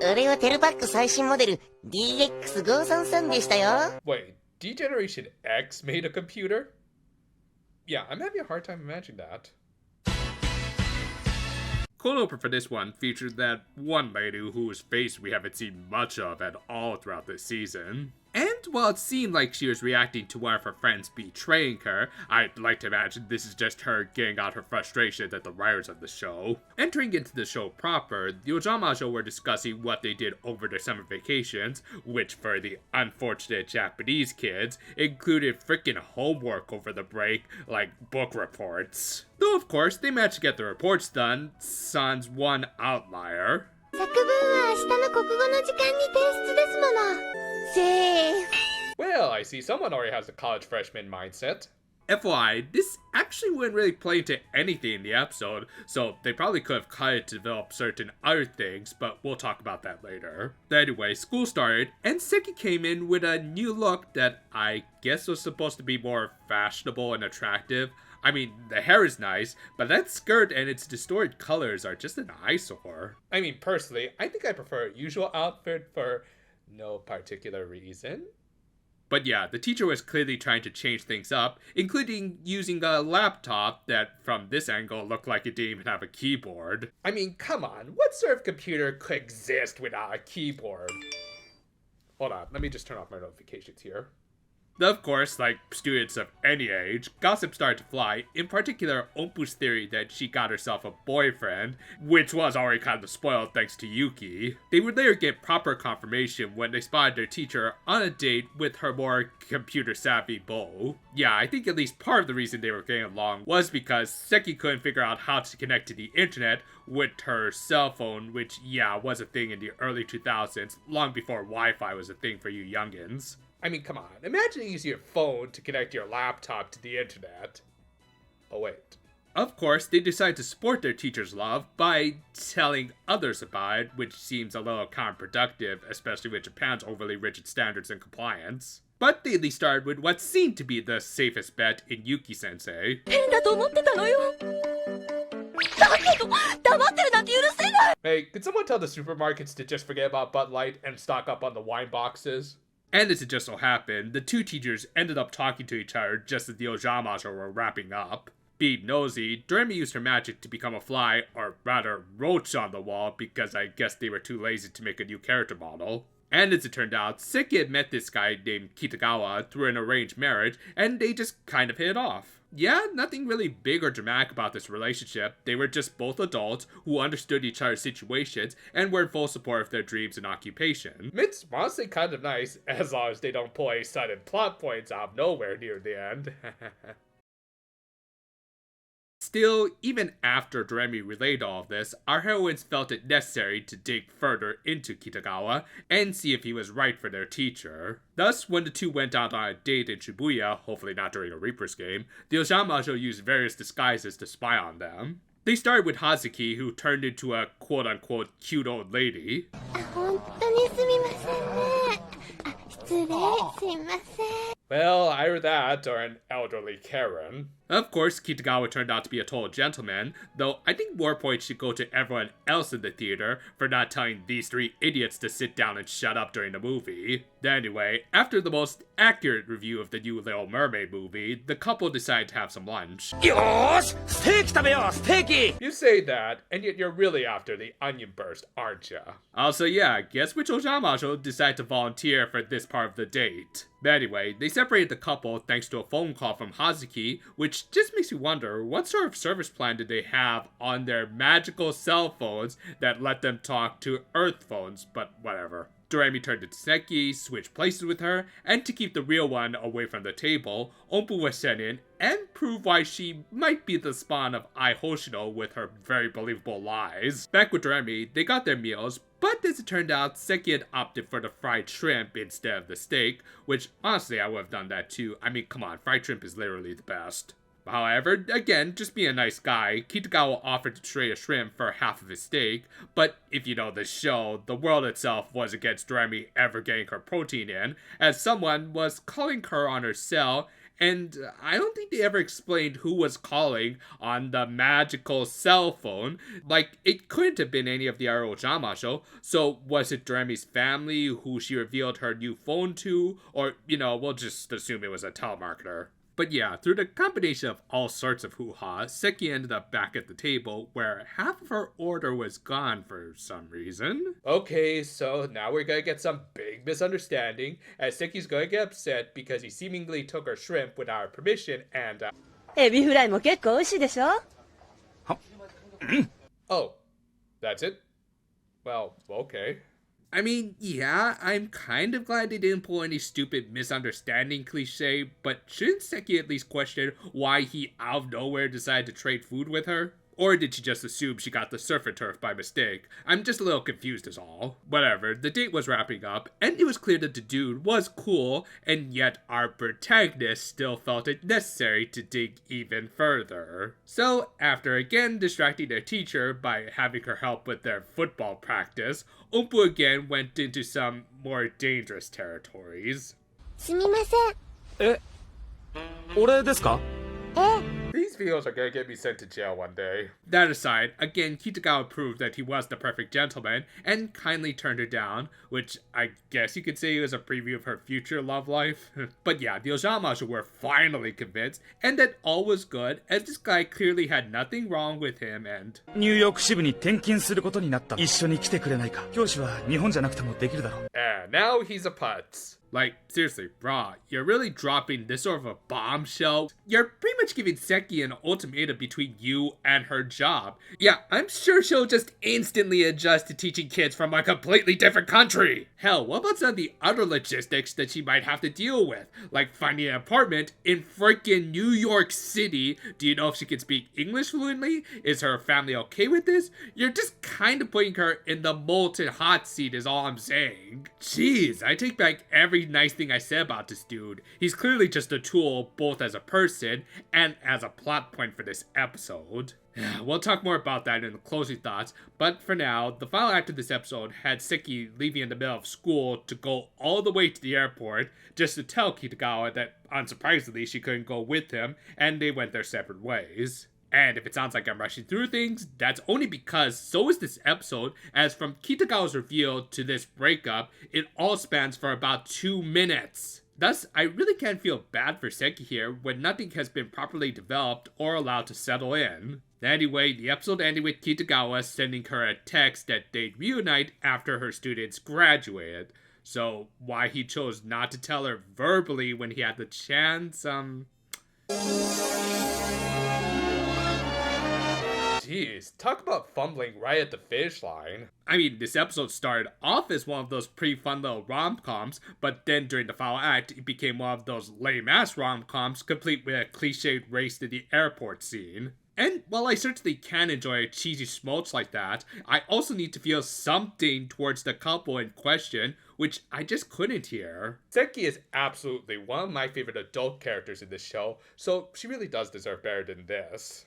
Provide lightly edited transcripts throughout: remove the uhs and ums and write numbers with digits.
俺はテルパック最新モデル DX533 でしたよ。 Wait, D-Generation X made a computer? Yeah, I'm having a hard time imagining that. Cold opener for this one featured that one lady whose face we haven't seen much of at all throughout this season. And while it seemed like she was reacting to one of her friends betraying her, I'd like to imagine this is just her getting out her frustration at the writers of the show. Entering into the show proper, the Ojamajo were discussing what they did over their summer vacations, which for the unfortunate Japanese kids, included freaking homework over the break, like book reports. Though of course, they managed to get the reports done, sans one outlier. 作文は明日の国語の時間に提出ですもの。セーフ。 Well, I see someone already has a college freshman mindset. FYI, this actually wouldn't really play into anything in the episode, so they probably could have cut it to develop certain other things, but we'll talk about that later. Anyway, school started, and Seki came in with a new look that I guess was supposed to be more fashionable and attractive. I mean, the hair is nice, but that skirt and its distorted colors are just an eyesore. I mean, personally, I think I prefer a usual outfit for no particular reason. But yeah, the teacher was clearly trying to change things up, including using a laptop that, from this angle, looked like it didn't even have a keyboard. I mean, come on, what sort of computer could exist without a keyboard? Hold on, let me just turn off my notifications here. Of course, like students of any age, gossip started to fly, in particular Ompu's theory that she got herself a boyfriend, which was already kind of spoiled thanks to Yuki. They would later get proper confirmation when they spotted their teacher on a date with her more computer-savvy beau. Yeah, I think at least part of the reason they were getting along was because Seki couldn't figure out how to connect to the internet with her cell phone, which, yeah, was a thing in the early 2000s, long before Wi-Fi was a thing for you youngins. I mean, come on, imagine using your phone to connect your laptop to the internet. Oh, wait. Of course, they decide to support their teacher's love by telling others about it, which seems a little counterproductive, especially with Japan's overly rigid standards and compliance. But they at least started with what seemed to be the safest bet in Yuki-sensei. Hey, could someone tell the supermarkets to just forget about Bud Light and stock up on the wine boxes? And as it just so happened, the two teachers ended up talking to each other just as the Ojamajo were wrapping up. Being nosy, Doremi used her magic to become a fly, or rather roach on the wall, because I guess they were too lazy to make a new character model. And as it turned out, Seki had met this guy named Kitagawa through an arranged marriage, and they just kind of hit it off. Yeah, nothing really big or dramatic about this relationship. They were just both adults who understood each other's situations and were in full support of their dreams and occupation. It's honestly kind of nice, as long as they don't pull any sudden plot points out of nowhere near the end. Still, even after Doremi relayed all of this, our heroines felt it necessary to dig further into Kitagawa and see if he was right for their teacher. Thus, when the two went out on a date in Shibuya, hopefully not during a Reaper's game, the Ojamajo used various disguises to spy on them. They started with Hazuki, who turned into a quote-unquote cute old lady. Well, either that or an elderly Karen. Of course, Kitagawa turned out to be a total gentleman, though I think more points should go to everyone else in the theater for not telling these three idiots to sit down and shut up during the movie. Anyway, after the most accurate review of the new Little Mermaid movie, the couple decided to have some lunch. Yosh! Steak 食べよう! Steaky! You say that, and yet you're really after the onion burst, aren't ya? Also, yeah, guess which Ojamajo decided to volunteer for this part of the date. But anyway, they separated the couple thanks to a phone call from Hazuki, which just makes you wonder what sort of service plan did they have on their magical cell phones that let them talk to Earth phones, but whatever. Doremi turned to Seki, switched places with her, and to keep the real one away from the table, Ompu was sent in and proved why she might be the spawn of Ai Hoshino with her very believable lies. Back with Doremi, they got their meals, but as it turned out, Seki had opted for the fried shrimp instead of the steak, which honestly I would have done that too. I mean, come on, fried shrimp is literally the best. However, again, just being a nice guy, Kitagawa offered to trade a shrimp for half of his steak, but if you know the show, the world itself was against Doremi ever getting her protein in, as someone was calling her on her cell And I don't think they ever explained who was calling on the magical cell phone. Like, it couldn't have been any of the other Ojamajo. So was it Doremi's family who she revealed her new phone to? Or, we'll just assume it was a telemarketer. But yeah, through the combination of all sorts of hoo-ha, Seki ended up back at the table where half of her order was gone for some reason. Okay, so now we're gonna get some big misunderstanding, as Seki's gonna get upset because he seemingly took her shrimp without our permission and, エビフライも結構美味しいでしょ Oh, that's it? Well, okay. I mean, yeah, I'm kind of glad they didn't pull any stupid misunderstanding cliche, but shouldn't Seki at least question why he out of nowhere decided to trade food with her? Or did she just assume she got the surfer turf by mistake? I'm just a little confused is all. Whatever, the date was wrapping up, and it was clear that the dude was cool, and yet our protagonist still felt it necessary to dig even further. So, after again distracting their teacher by having her help with their football practice, Ompu again went into some more dangerous territories. すみません。俺ですか? These videos are gonna get me sent to jail one day. That aside, again, Kitagawa proved that he was the perfect gentleman and kindly turned her down, which I guess you could say was a preview of her future love life. But yeah, the Ojamajo were finally convinced, and that all was good, as this guy clearly had nothing wrong with him and... ニューヨーク支部に転勤することになった。一緒に来てくれないか。教師は日本じゃなくてもできるだろう。And now he's a putz. Like, seriously, brah, you're really dropping this sort of a bombshell? You're pretty much giving Seki an ultimatum between you and her job. Yeah, I'm sure she'll just instantly adjust to teaching kids from a completely different country. Hell, what about some of the other logistics that she might have to deal with? Like finding an apartment in freaking New York City. Do you know if she can speak English fluently? Is her family okay with this? You're just kind of putting her in the molten hot seat is all I'm saying. Jeez, I take back every nice thing I said about this dude. He's clearly just a tool both as a person and as a plot point for this episode. We'll talk more about that in the closing thoughts, but for now, the final act of this episode had Seki leaving in the middle of school to go all the way to the airport just to tell Kitagawa that, unsurprisingly, she couldn't go with him, and they went their separate ways. And if it sounds like I'm rushing through things, that's only because so is this episode, as from Kitagawa's reveal to this breakup, it all spans for about 2 minutes. Thus, I really can't feel bad for Seki here when nothing has been properly developed or allowed to settle in. Anyway, the episode ended with Kitagawa sending her a text that they'd reunite after her students graduated. So, why he chose not to tell her verbally when he had the chance, Jeez, talk about fumbling right at the finish line. I mean, this episode started off as one of those pretty fun little rom-coms, but then during the final act, it became one of those lame-ass rom-coms, complete with a cliched race to the airport scene. And while I certainly can enjoy a cheesy smolch like that, I also need to feel something towards the couple in question, which I just couldn't here. Seki is absolutely one of my favorite adult characters in this show, so she really does deserve better than this.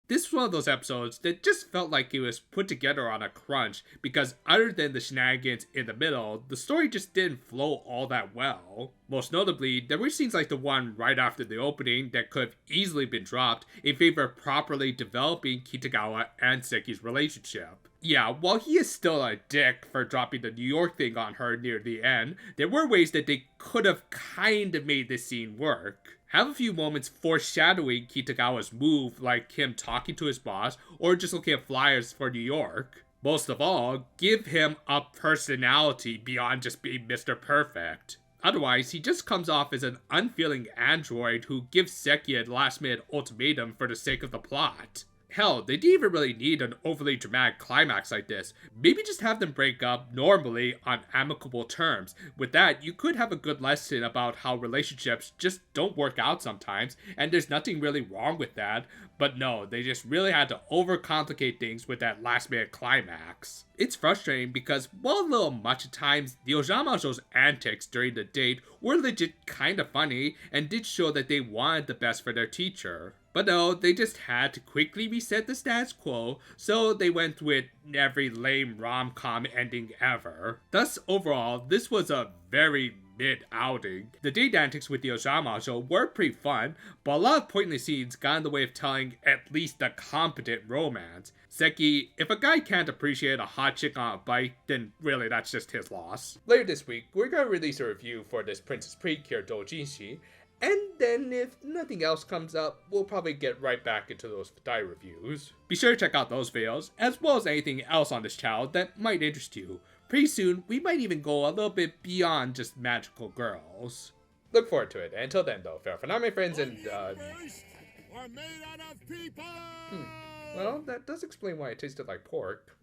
This was one of those episodes that just felt like it was put together on a crunch, because other than the shenanigans in the middle, the story just didn't flow all that well. Most notably, there were scenes like the one right after the opening that could have easily been dropped in favor of properly developing Kitagawa and Seki's relationship. Yeah, while he is still a dick for dropping the New York thing on her near the end, there were ways that they could have kind of made this scene work. Have a few moments foreshadowing Kitagawa's move, like him talking to his boss, or just looking at flyers for New York. Most of all, give him a personality beyond just being Mr. Perfect. Otherwise, he just comes off as an unfeeling android who gives Seki a last-minute ultimatum for the sake of the plot. Hell, they didn't even really need an overly dramatic climax like this. Maybe just have them break up normally on amicable terms. With that, you could have a good lesson about how relationships just don't work out sometimes, and there's nothing really wrong with that. But no, they just really had to overcomplicate things with that last minute climax. It's frustrating because, while a little much at times, the Ojamajo's antics during the date were legit kinda funny and did show that they wanted the best for their teacher. But no, they just had to quickly reset the status quo, so they went with every lame rom-com ending ever. Thus, overall, this was a very mid-outing. The date antics with the Ojamajo were pretty fun, but a lot of pointless scenes got in the way of telling at least a competent romance. Seki, if a guy can't appreciate a hot chick on a bike, then really that's just his loss. Later this week, we're gonna release a review for this Princess Precure Doujinshi, and then if nothing else comes up, we'll probably get right back into those die reviews. Be sure to check out those videos, as well as anything else on this channel that might interest you. Pretty soon, we might even go a little bit beyond just magical girls. Look forward to it. Until then, though, farewell for now, my friends, and well, that does explain why it tasted like pork.